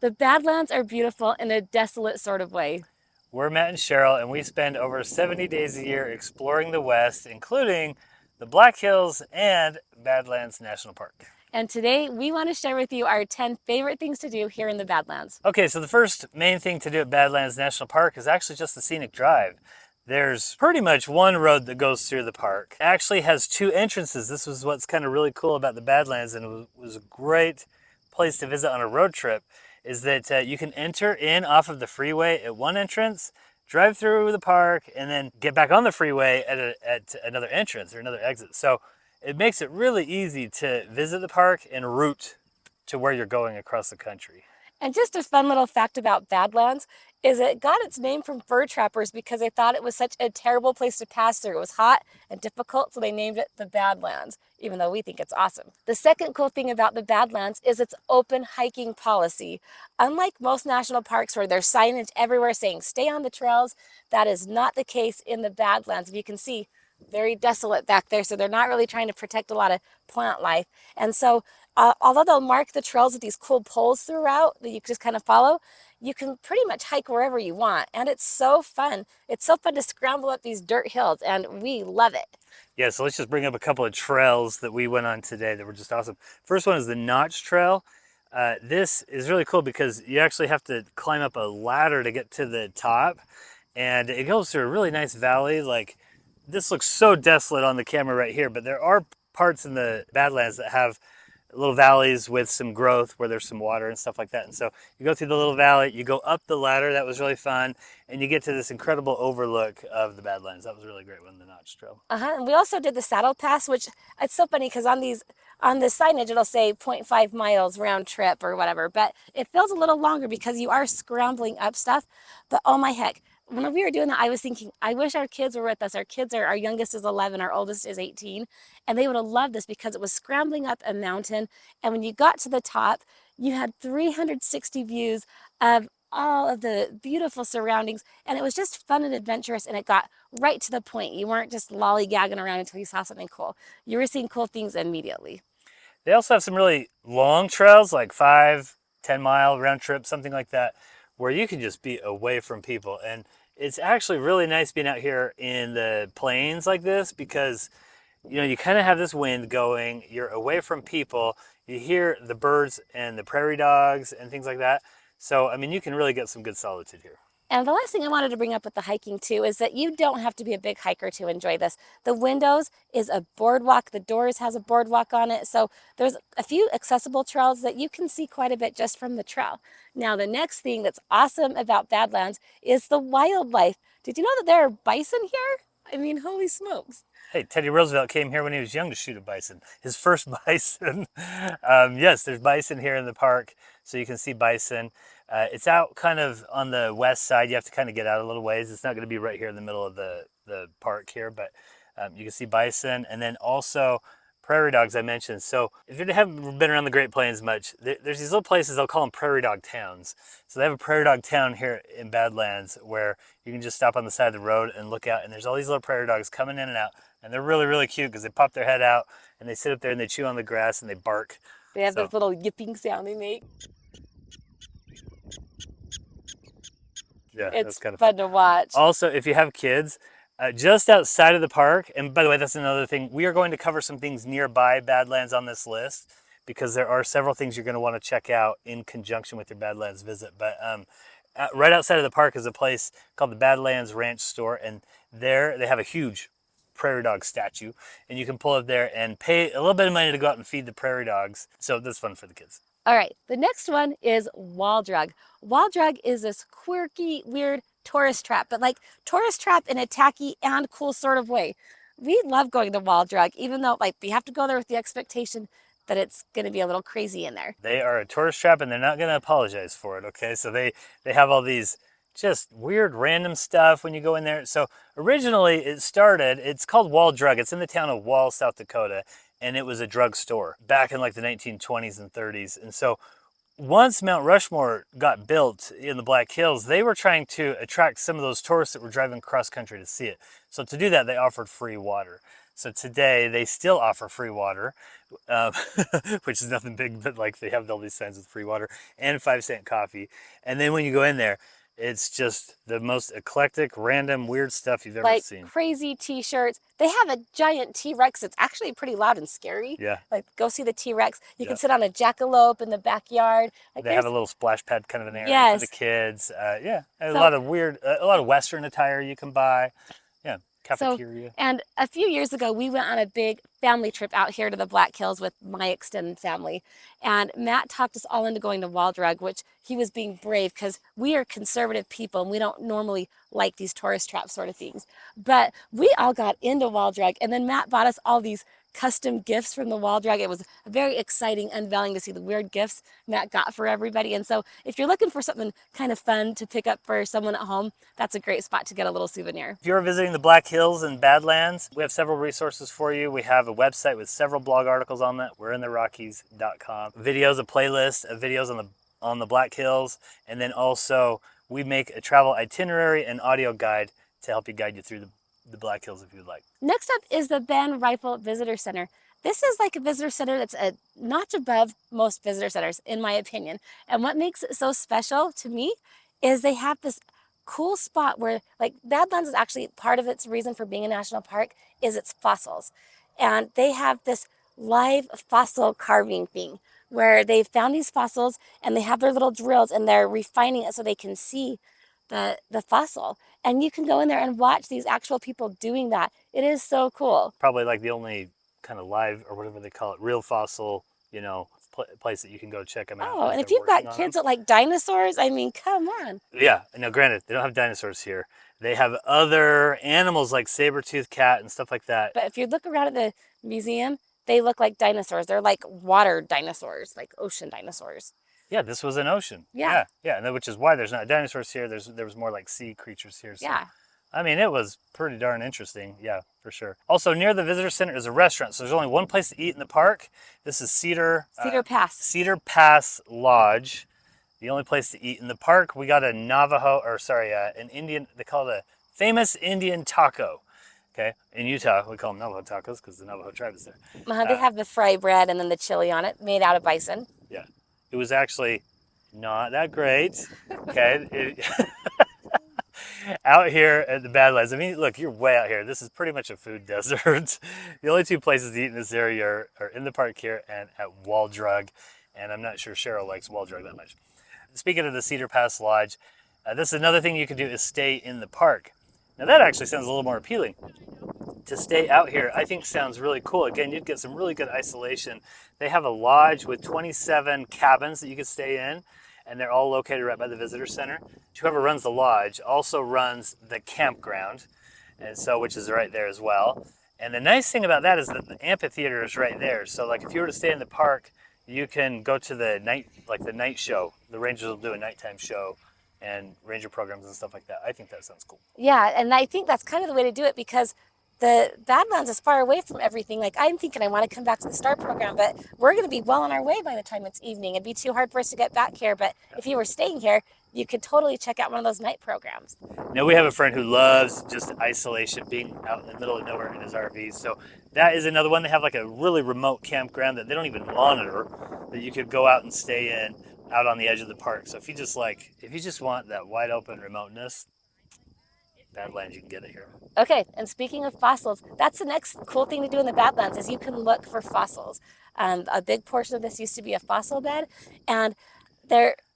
The Badlands are beautiful in a desolate sort of way. We're Matt and Cheryl, and we spend over 70 days a year exploring the West, including the Black Hills and Badlands National Park. And today we want to share with you our 10 favorite things to do here in the Badlands. Okay, so the first main thing to do at Badlands National Park is actually just the Scenic Drive. There's pretty much one road that goes through the park. It actually has two entrances. This was what's kind of really cool about the Badlands, and it was a great place to visit on a road trip, is that you can enter in off of the freeway at one entrance, drive through the park, and then get back on the freeway at another entrance or another exit. So it makes it really easy to visit the park en route to where you're going across the country. And just a fun little fact about Badlands is it got its name from fur trappers because they thought it was such a terrible place to pass through. It was hot and difficult, so they named it the Badlands, even though we think it's awesome. The second cool thing about the Badlands is its open hiking policy. Unlike most national parks where there's signage everywhere saying stay on the trails, that is not the case in the Badlands. And you can see very desolate back there, so they're not really trying to protect a lot of plant life. And so although they'll mark the trails with these cool poles throughout that you just kind of follow, you can pretty much hike wherever you want. And it's so fun. It's so fun to scramble up these dirt hills, and we love it. Yeah, so let's just bring up a couple of trails that we went on today that were just awesome. First one is the Notch Trail. This is really cool because you actually have to climb up a ladder to get to the top, and it goes through a really nice valley. Like, this looks so desolate on the camera right here, but there are parts in the Badlands that have little valleys with some growth where there's some water and stuff like that. And so you go through the little valley, you go up the ladder, that was really fun, and you get to this incredible overlook of the Badlands. That was a really great one, the Notch Trail. And we also did the Saddle Pass, which it's so funny because on the signage it'll say 0.5 miles round trip or whatever, but it feels a little longer because you are scrambling up stuff. But oh my heck, when we were doing that, I was thinking, I wish our kids were with us. Our youngest is 11, our oldest is 18, and they would have loved this because it was scrambling up a mountain. And when you got to the top, you had 360 views of all of the beautiful surroundings. And it was just fun and adventurous, and it got right to the point. You weren't just lollygagging around until you saw something cool. You were seeing cool things immediately. They also have some really long trails, like 5-10 mile round trip, something like that, where you can just be away from people. And it's actually really nice being out here in the plains like this because, you know, you kind of have this wind going, you're away from people, you hear the birds and the prairie dogs and things like that. So, I mean, you can really get some good solitude here. And the last thing I wanted to bring up with the hiking too is that you don't have to be a big hiker to enjoy this. The windows is a boardwalk. The doors has a boardwalk on it. So there's a few accessible trails that you can see quite a bit just from the trail. Now, the next thing that's awesome about Badlands is the wildlife. Did you know that there are bison here? I mean, holy smokes. Hey, Teddy Roosevelt came here when he was young to shoot a bison. His first bison. Yes, there's bison here in the park, so you can see bison. It's out kind of on the west side. You have to kind of get out a little ways. It's not going to be right here in the middle of the park here, but you can see bison, and then also prairie dogs I mentioned. So if you haven't been around the Great Plains much, there's these little places, they'll call them prairie dog towns. So they have a prairie dog town here in Badlands where you can just stop on the side of the road and look out, and there's all these little prairie dogs coming in and out, and they're really, really cute because they pop their head out and they sit up there and they chew on the grass and they bark. They have this little yipping sound they make. Yeah, it's that's kind of fun to watch. Also, if you have kids, just outside of the park, and by the way, that's another thing, we are going to cover some things nearby Badlands on this list because there are several things you're going to want to check out in conjunction with your Badlands visit. But right outside of the park is a place called the Badlands Ranch Store, and there they have a huge prairie dog statue, and you can pull up there and pay a little bit of money to go out and feed the prairie dogs. So that's fun for the kids. All right, the next one is Wal Drug. Wal Drug is this quirky, weird tourist trap, but like tourist trap in a tacky and cool sort of way. We love going to Wal Drug, even though like we have to go there with the expectation that it's going to be a little crazy in there. They are a tourist trap, and they're not going to apologize for it, okay? So they have all these just weird random stuff when you go in there. So originally it's called Wal Drug. It's in the town of Wal, South Dakota, and it was a drug store back in like the 1920s and 30s. And so once Mount Rushmore got built in the Black Hills, they were trying to attract some of those tourists that were driving cross country to see it. So to do that, they offered free water. So today they still offer free water, um, which is nothing big, but like they have all these signs with free water and 5-cent coffee. And then when you go in there, it's just the most eclectic, random, weird stuff you've ever Like seen. crazy t-shirts. They have a giant T-Rex. It's actually pretty loud and scary. Yeah, Like go see the T-Rex. You can yeah. sit on a jackalope in the backyard. Like They have a there's little splash pad kind of an area for the yes. kids. Yeah, a So lot of weird, a lot of Western attire you can buy. Yeah, So, cafeteria. and a few years ago, we went on a big family trip out here to the Black Hills with my extended family. And Matt talked us all into going to Wal Drug, which he was being brave because we are conservative people and we don't normally like these tourist trap sort of things. But we all got into Wal Drug. And then Matt bought us all these custom gifts from the Wal Drug. It was a very exciting unveiling to see the weird gifts Matt got for everybody. And so if you're looking for something kind of fun to pick up for someone at home, that's a great spot to get a little souvenir. If you're visiting the Black Hills and Badlands, we have several resources for you. We have a website with several blog articles on that. We're in the Rockies.com. Videos, a playlist of videos on the Black Hills, and then also we make a travel itinerary and audio guide to help you guide you through the Black Hills if you'd like. Next up is the BenRill Visitor Center. This is like a visitor center that's a notch above most visitor centers, in my opinion. And what makes it so special to me is they have this cool spot where, like, Badlands is actually part of its reason for being a national park is its fossils. And they have this live fossil carving thing where they've found these fossils and they have their little drills and they're refining it so they can see the fossil. And you can go in there and watch these actual people doing that. It is so cool. Probably like the only kind of live or whatever they call it, real fossil, place that you can go check them out. Oh, and if you've got kids that like dinosaurs, I mean, come on. Yeah, now granted, they don't have dinosaurs here. They have other animals like saber-toothed cat and stuff like that. But if you look around at the museum, they look like dinosaurs. They're like water dinosaurs, like ocean dinosaurs. Yeah, this was an ocean. Yeah. Yeah, and which is why there's not dinosaurs here. There was more like sea creatures here. So. Yeah. I mean, it was pretty darn interesting. Yeah, for sure. Also, near the visitor center is a restaurant. So there's only one place to eat in the park. This is Cedar Pass. Cedar Pass Lodge. The only place to eat in the park. We got a an Indian. They call it a famous Indian taco. Okay, in Utah we call them Navajo tacos because the Navajo tribe is there. They have the fry bread and then the chili on it, made out of bison. Yeah, it was actually not that great. Okay. Out here at the Badlands, I mean, look, you're way out here. This is pretty much a food desert. The only two places to eat in this area are in the park here and at Wal Drug, and I'm not sure Cheryl likes Wal Drug that much. Speaking of the Cedar Pass Lodge, this is another thing you can do is stay in the park. Now that actually sounds a little more appealing. To stay out here, I think sounds really cool. Again, you'd get some really good isolation. They have a lodge with 27 cabins that you could stay in, and they're all located right by the visitor center. Whoever runs the lodge also runs the campground, and so which is right there as well. And the nice thing about that is that the amphitheater is right there. So like if you were to stay in the park, you can go to the night show. The rangers will do a nighttime show and ranger programs and stuff like that. I think that sounds cool. Yeah, and I think that's kind of the way to do it because the Badlands is far away from everything. Like I'm thinking I want to come back to the STAR program, but we're going to be well on our way by the time it's evening. It'd be too hard for us to get back here. But if you were staying here, you could totally check out one of those night programs. Now we have a friend who loves just isolation, being out in the middle of nowhere in his RV. So that is another one. They have like a really remote campground that they don't even monitor, that you could go out and stay in out on the edge of the park. So if you just want that wide open remoteness, Badlands, you can get it here. Okay, and speaking of fossils, that's the next cool thing to do in the Badlands is you can look for fossils. A big portion of this used to be a fossil bed, and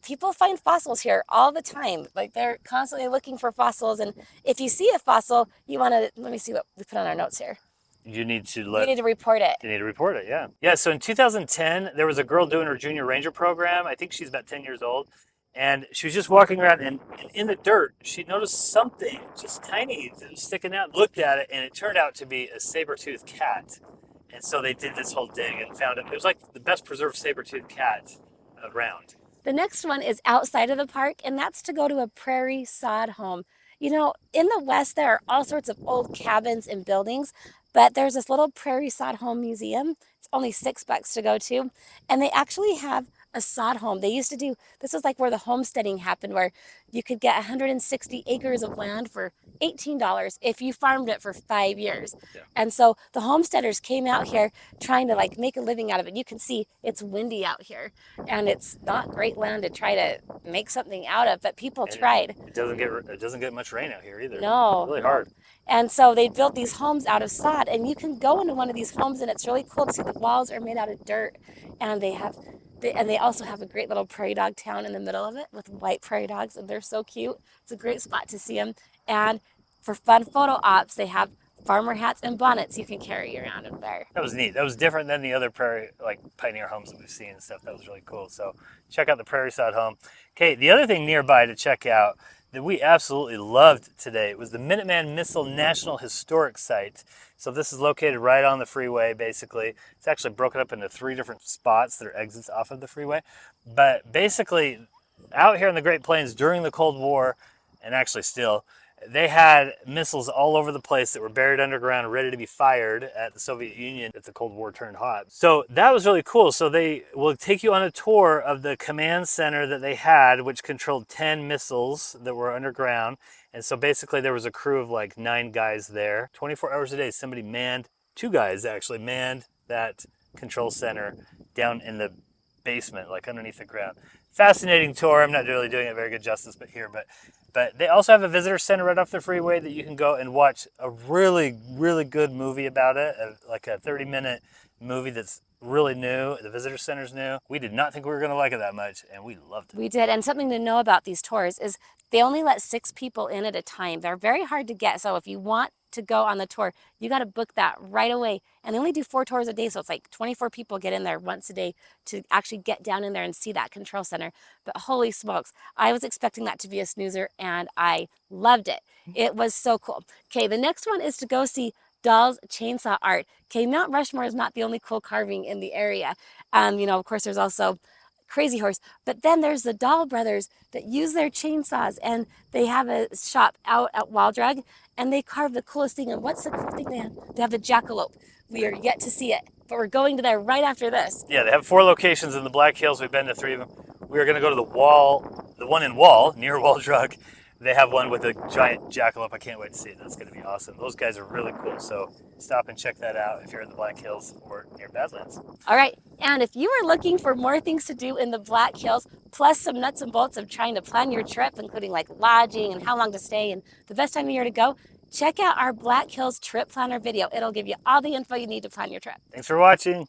people find fossils here all the time. Like they're constantly looking for fossils, and if you see a fossil, you want to, let me see what we put on our notes here. You need to report it. You need to report it, yeah. Yeah, so in 2010, there was a girl doing her junior ranger program. I think she's about 10 years old. And she was just walking around, and in the dirt, she noticed something just tiny that was sticking out. Looked at it, and it turned out to be a saber-toothed cat. And so they did this whole dig and found it. It was like the best preserved saber-toothed cat around. The next one is outside of the park, and that's to go to a prairie sod home. You know, in the West, there are all sorts of old cabins and buildings, but there's this little prairie sod home museum. It's only $6 to go to, and they actually have a sod home. They used to do, this is like where the homesteading happened, where you could get 160 acres of land for $18 if you farmed it for 5 years. Yeah. And so the homesteaders came out here trying to like make a living out of it. You can see it's windy out here and it's not great land to try to make something out of, but people And tried. it doesn't get much rain out here either. No, Really no. hard. And so they built these homes out of sod, and you can go into one of these homes, and it's really cool to see the walls are made out of dirt, and they also have a great little prairie dog town in the middle of it with white prairie dogs, and they're so cute. It's a great spot to see them. And for fun photo ops, they have farmer hats and bonnets you can carry around in there. That was neat. That was different than the other prairie, like pioneer homes that we've seen and stuff. That was really cool. So check out the prairie sod home. Okay, the other thing nearby to check out that we absolutely loved today was the Minuteman Missile National Historic Site. So this is located right on the freeway, basically. It's actually broken up into 3 different spots that are exits off of the freeway. But basically, out here in the Great Plains during the Cold War, and actually still, they had missiles all over the place that were buried underground, ready to be fired at the Soviet Union if the Cold War turned hot. So that was really cool. So they will take you on a tour of the command center that they had, which controlled 10 missiles that were underground. And so basically there was a crew of like 9 guys there. 24 hours a day, somebody manned, 2 guys actually manned that control center down in the basement, like underneath the ground. Fascinating tour. I'm not really doing it very good justice, but they also have a visitor center right off the freeway that you can go and watch a really, really good movie about it, like a 30-minute movie that's really new. The visitor center's new. We did not think we were going to like it that much, and we loved it. We did. And something to know about these tours is they only let 6 people in at a time. They're very hard to get. So if you want to go on the tour, you got to book that right away. And they only do 4 tours a day. So it's like 24 people get in there once a day to actually get down in there and see that control center. But holy smokes, I was expecting that to be a snoozer and I loved it. It was so cool. Okay, the next one is to go see Dahl's chainsaw art. Okay, Mount Rushmore is not the only cool carving in the area. Of course, there's also Crazy Horse, but then there's the Dahl brothers that use their chainsaws, and they have a shop out at Wal Drug, and they carve the coolest thing. And what's the cool thing they have? They have the jackalope. We are yet to see it, but we're going to there right after this. Yeah, they have 4 locations in the Black Hills. We've been to 3 of them. We are going to go to the one in Wal, near Wal Drug. They have one with a giant jackalope. I can't wait to see it. That's going to be awesome. Those guys are really cool. So stop and check that out if you're in the Black Hills or near Badlands. All right. And if you are looking for more things to do in the Black Hills, plus some nuts and bolts of trying to plan your trip, including like lodging and how long to stay and the best time of year to go, check out our Black Hills Trip Planner video. It'll give you all the info you need to plan your trip. Thanks for watching.